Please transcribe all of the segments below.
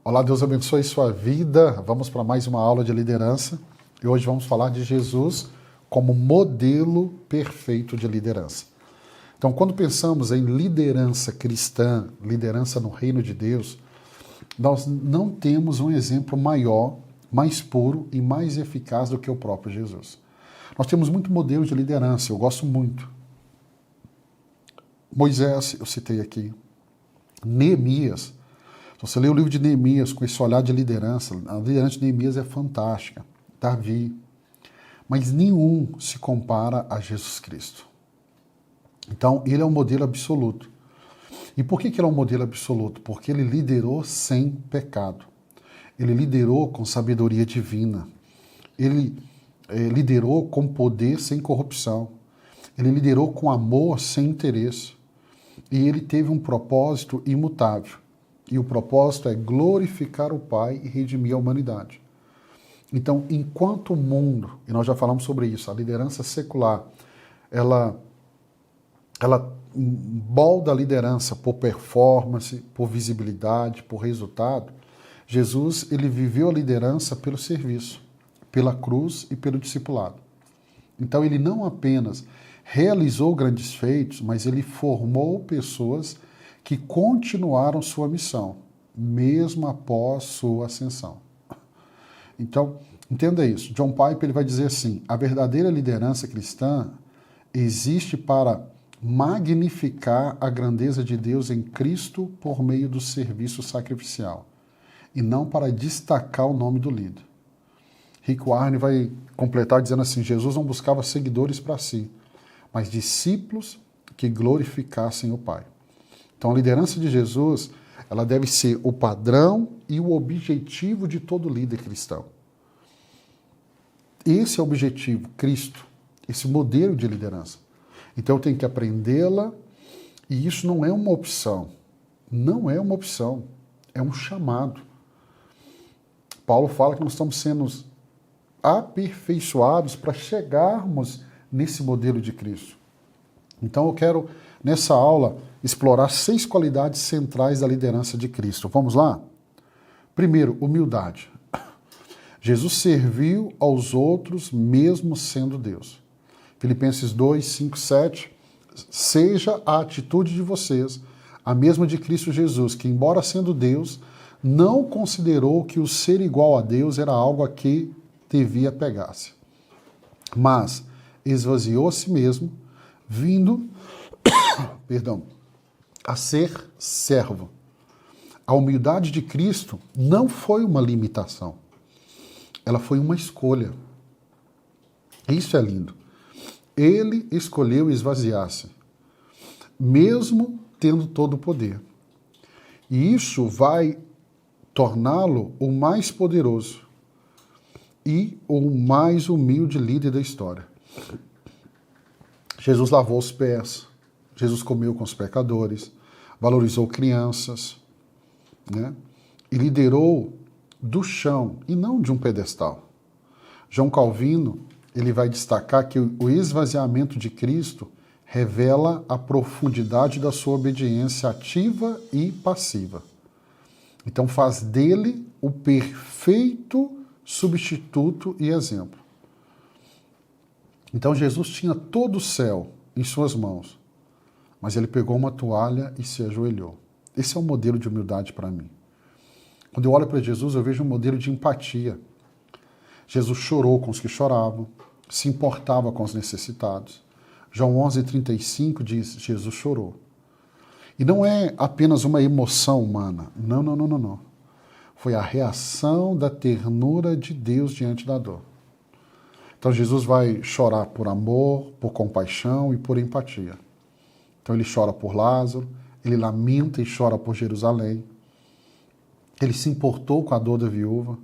Olá, Deus abençoe sua vida. Vamos para mais uma aula de liderança e hoje vamos falar de Jesus como modelo perfeito de liderança. Então, quando pensamos em liderança cristã, liderança no reino de Deus, nós não temos um exemplo maior, mais puro e mais eficaz do que o próprio Jesus. Nós temos muito modelo de liderança, eu gosto muito. Moisés, eu citei aqui. Neemias. Se você lê o livro de Neemias com esse olhar de liderança, a liderança de Neemias é fantástica. Davi. Mas nenhum se compara a Jesus Cristo. Então, ele é um modelo absoluto. E por que ele é um modelo absoluto? Porque ele liderou sem pecado. Ele liderou com sabedoria divina. Ele liderou com poder sem corrupção. Ele liderou com amor sem interesse. E ele teve um propósito imutável. E o propósito é glorificar o Pai e redimir a humanidade. Então, enquanto o mundo, e nós já falamos sobre isso, a liderança secular, ela molda a liderança por performance, por visibilidade, por resultado, Jesus, ele viveu a liderança pelo serviço, pela cruz e pelo discipulado. Então, ele não apenas realizou grandes feitos, mas ele formou pessoas que continuaram sua missão, mesmo após sua ascensão. Então, entenda isso. John Piper ele vai dizer assim, a verdadeira liderança cristã existe para magnificar a grandeza de Deus em Cristo por meio do serviço sacrificial, e não para destacar o nome do líder. Rick Warren vai completar dizendo assim, Jesus não buscava seguidores para si, mas discípulos que glorificassem o Pai. Então, a liderança de Jesus, ela deve ser o padrão e o objetivo de todo líder cristão. Esse é o objetivo, Cristo, esse modelo de liderança. Então, eu tenho que aprendê-la, e isso não é uma opção. Não é uma opção, é um chamado. Paulo fala que nós estamos sendo aperfeiçoados para chegarmos nesse modelo de Cristo. Então, eu quero, nessa aula, explorar 6 qualidades centrais da liderança de Cristo. Vamos lá? Primeiro, humildade. Jesus serviu aos outros mesmo sendo Deus. Filipenses 2, 5, 7. Seja a atitude de vocês a mesma de Cristo Jesus, que, embora sendo Deus, não considerou que o ser igual a Deus era algo a que devia pegar-se, mas esvaziou a si mesmo, vindo a ser servo. A humildade de Cristo não foi uma limitação. Ela foi uma escolha. Isso é lindo. Ele escolheu esvaziar-se, mesmo tendo todo o poder. E isso vai torná-lo o mais poderoso e o mais humilde líder da história. Jesus lavou os pés, Jesus comeu com os pecadores, valorizou crianças, né? E liderou do chão e não de um pedestal. João Calvino ele vai destacar que o esvaziamento de Cristo revela a profundidade da sua obediência ativa e passiva. Então faz dele o perfeito substituto e exemplo. Então Jesus tinha todo o céu em suas mãos, mas ele pegou uma toalha e se ajoelhou. Esse é um modelo de humildade para mim. Quando eu olho para Jesus, eu vejo um modelo de empatia. Jesus chorou com os que choravam, se importava com os necessitados. João 11:35 diz, Jesus chorou. E não é apenas uma emoção humana. Não. Foi a reação da ternura de Deus diante da dor. Então Jesus vai chorar por amor, por compaixão e por empatia. Então ele chora por Lázaro, ele lamenta e chora por Jerusalém. Ele se importou com a dor da viúva.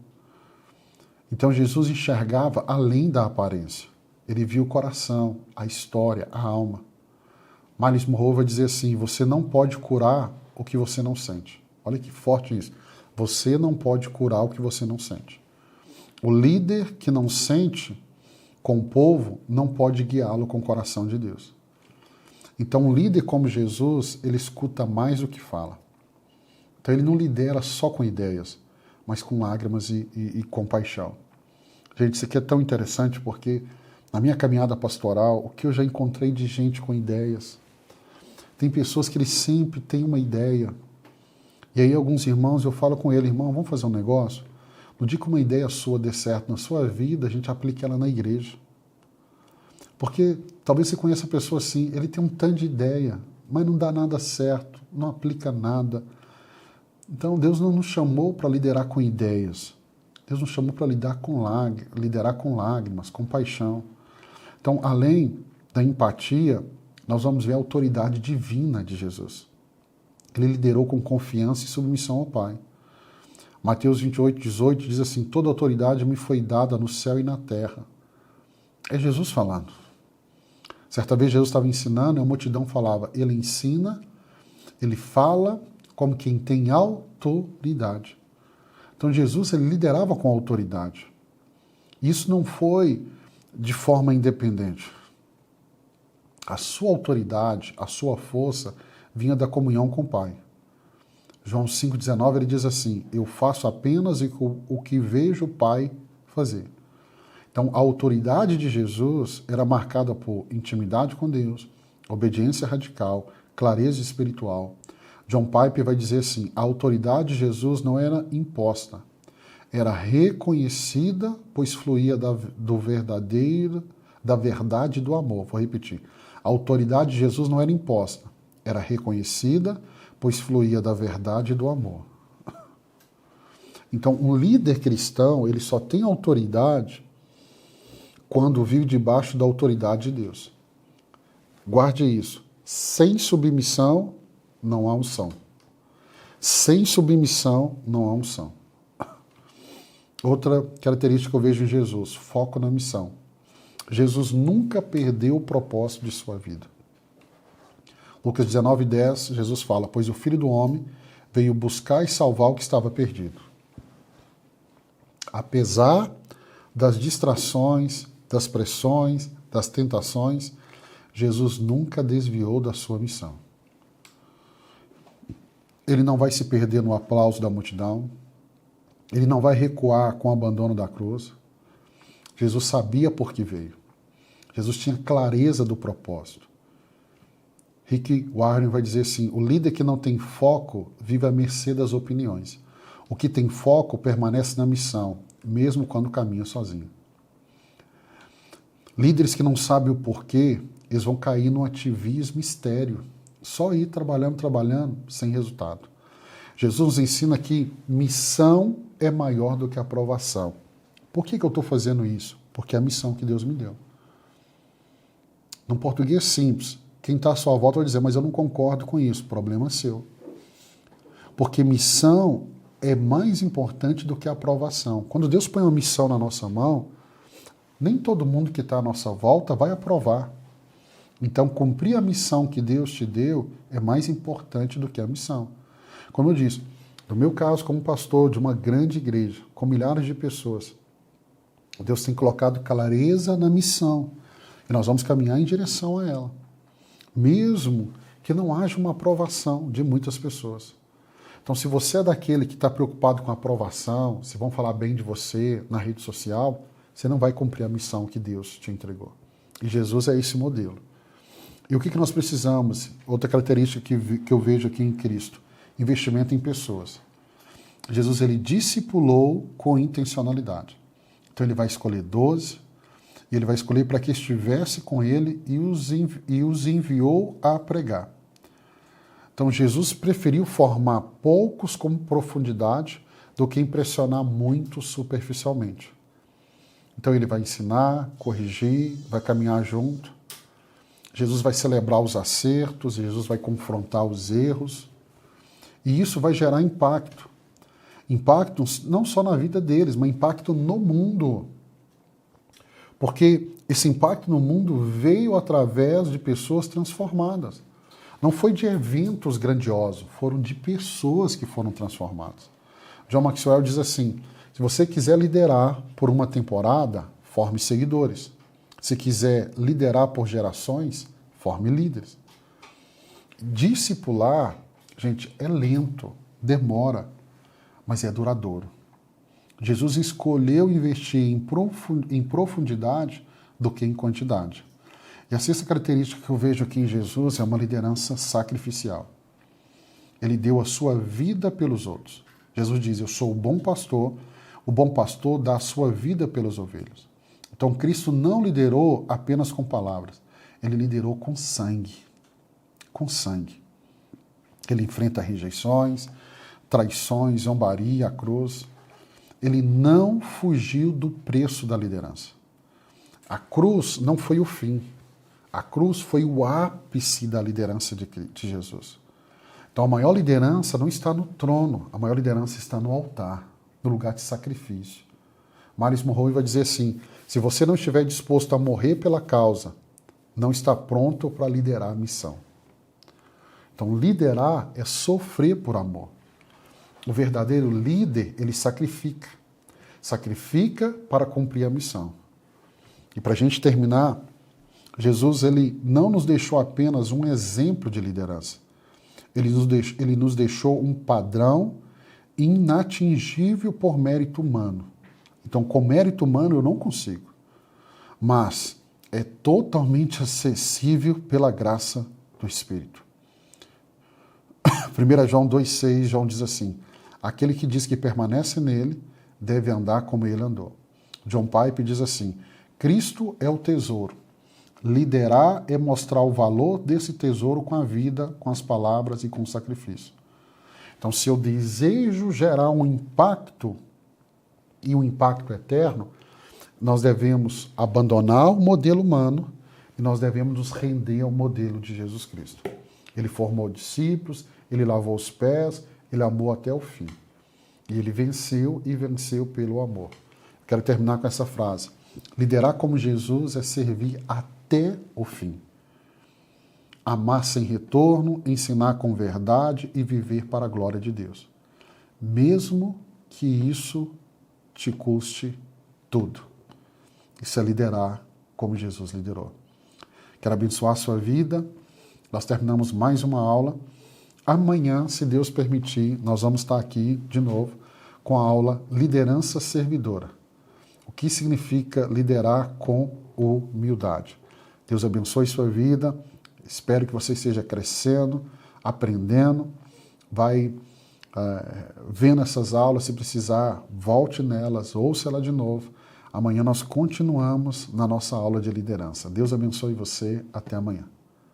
Então Jesus enxergava além da aparência. Ele viu o coração, a história, a alma. Miles Monroe vai dizer assim, você não pode curar o que você não sente. Olha que forte isso. Você não pode curar o que você não sente. O líder que não sente com o povo não pode guiá-lo com o coração de Deus. Então, um líder como Jesus, ele escuta mais do que fala. Então, ele não lidera só com ideias, mas com lágrimas e compaixão. Gente, isso aqui é tão interessante porque na minha caminhada pastoral, o que eu já encontrei de gente com ideias. Tem pessoas que eles sempre têm uma ideia. E aí alguns irmãos, eu falo com ele, irmão, vamos fazer um negócio? No dia que uma ideia sua dê certo na sua vida, a gente aplica ela na igreja. Porque talvez você conheça a pessoa assim, ele tem um tanto de ideia, mas não dá nada certo, não aplica nada. Então Deus não nos chamou para liderar com ideias. Deus nos chamou para liderar com lágrimas, com paixão. Então, além da empatia, nós vamos ver a autoridade divina de Jesus. Ele liderou com confiança e submissão ao Pai. Mateus 28, 18 diz assim, toda autoridade me foi dada no céu e na terra. É Jesus falando. Certa vez Jesus estava ensinando e a multidão falava, ele ensina, ele fala como quem tem autoridade. Então Jesus ele liderava com autoridade. Isso não foi de forma independente. A sua autoridade, a sua força vinha da comunhão com o Pai. João 5,19 ele diz assim, eu faço apenas o que vejo o Pai fazer. Então a autoridade de Jesus era marcada por intimidade com Deus, obediência radical, clareza espiritual. John Piper vai dizer assim, a autoridade de Jesus não era imposta, era reconhecida, pois fluía da verdade e do amor. Vou repetir. A autoridade de Jesus não era imposta, era reconhecida, pois fluía da verdade e do amor. Então, um líder cristão, ele só tem autoridade quando vive debaixo da autoridade de Deus. Guarde isso. Sem submissão, não há unção. Sem submissão, não há unção. Outra característica que eu vejo em Jesus, foco na missão. Jesus nunca perdeu o propósito de sua vida. Lucas 19:10, Jesus fala, pois o Filho do Homem veio buscar e salvar o que estava perdido. Apesar das distrações, das pressões, das tentações, Jesus nunca desviou da sua missão. Ele não vai se perder no aplauso da multidão, ele não vai recuar com o abandono da cruz. Jesus sabia por que veio. Jesus tinha clareza do propósito. Rick Warren vai dizer assim, o líder que não tem foco vive à mercê das opiniões. O que tem foco permanece na missão, mesmo quando caminha sozinho. Líderes que não sabem o porquê, eles vão cair no ativismo estéril. Só ir trabalhando, sem resultado. Jesus nos ensina que missão é maior do que aprovação. Por que eu estou fazendo isso? Porque é a missão que Deus me deu. Num português simples, quem está à sua volta vai dizer, mas eu não concordo com isso, problema seu. Porque missão é mais importante do que aprovação. Quando Deus põe uma missão na nossa mão, nem todo mundo que está à nossa volta vai aprovar. Então, cumprir a missão que Deus te deu é mais importante do que a missão. Como eu disse, no meu caso, como pastor de uma grande igreja, com milhares de pessoas, Deus tem colocado clareza na missão e nós vamos caminhar em direção a ela. Mesmo que não haja uma aprovação de muitas pessoas. Então, se você é daquele que está preocupado com a aprovação, se vão falar bem de você na rede social, você não vai cumprir a missão que Deus te entregou. E Jesus é esse modelo. E o que nós precisamos? Outra característica que eu vejo aqui em Cristo, investimento em pessoas. Jesus, ele discipulou com intencionalidade. Então ele vai escolher 12, e ele vai escolher para que estivesse com ele e os enviou a pregar. Então Jesus preferiu formar poucos com profundidade do que impressionar muitos superficialmente. Então ele vai ensinar, corrigir, vai caminhar junto. Jesus vai celebrar os acertos, Jesus vai confrontar os erros. E isso vai gerar impacto. Impacto não só na vida deles, mas impacto no mundo. Porque esse impacto no mundo veio através de pessoas transformadas. Não foi de eventos grandiosos, foram de pessoas que foram transformadas. John Maxwell diz assim, se você quiser liderar por uma temporada, forme seguidores. Se quiser liderar por gerações, forme líderes. Discipular, gente, é lento, demora, mas é duradouro. Jesus escolheu investir em profundidade do que em quantidade. E a sexta característica que eu vejo aqui em Jesus é uma liderança sacrificial. Ele deu a sua vida pelos outros. Jesus diz, eu sou o bom pastor dá a sua vida pelas ovelhas. Então Cristo não liderou apenas com palavras, ele liderou com sangue. Com sangue. Ele enfrenta rejeições, traições, zombaria, a cruz. Ele não fugiu do preço da liderança. A cruz não foi o fim. A cruz foi o ápice da liderança de Jesus. Então a maior liderança não está no trono, a maior liderança está no altar, no lugar de sacrifício. Miles Monroe vai dizer assim, se você não estiver disposto a morrer pela causa, não está pronto para liderar a missão. Então liderar é sofrer por amor. O verdadeiro líder, ele sacrifica. Sacrifica para cumprir a missão. E para a gente terminar, Jesus ele não nos deixou apenas um exemplo de liderança. Ele nos deixou um padrão inatingível por mérito humano. Então, com mérito humano eu não consigo. Mas é totalmente acessível pela graça do Espírito. 1 João 2,6, João diz assim, aquele que diz que permanece nele deve andar como ele andou. John Piper diz assim, Cristo é o tesouro. Liderar é mostrar o valor desse tesouro com a vida, com as palavras e com o sacrifício. Então, se eu desejo gerar um impacto e um impacto eterno, nós devemos abandonar o modelo humano e nós devemos nos render ao modelo de Jesus Cristo. Ele formou discípulos, ele lavou os pés, ele amou até o fim. E ele venceu e venceu pelo amor. Quero terminar com essa frase. Liderar como Jesus é servir até o fim. Amar sem retorno, ensinar com verdade e viver para a glória de Deus. Mesmo que isso te custe tudo. Isso é liderar como Jesus liderou. Quero abençoar a sua vida. Nós terminamos mais uma aula. Amanhã, se Deus permitir, nós vamos estar aqui de novo com a aula Liderança Servidora. O que significa liderar com humildade. Deus abençoe sua vida. Espero que você esteja crescendo, aprendendo. Vai vendo essas aulas. Se precisar, volte nelas, ouça ela de novo. Amanhã nós continuamos na nossa aula de liderança. Deus abençoe você. Até amanhã.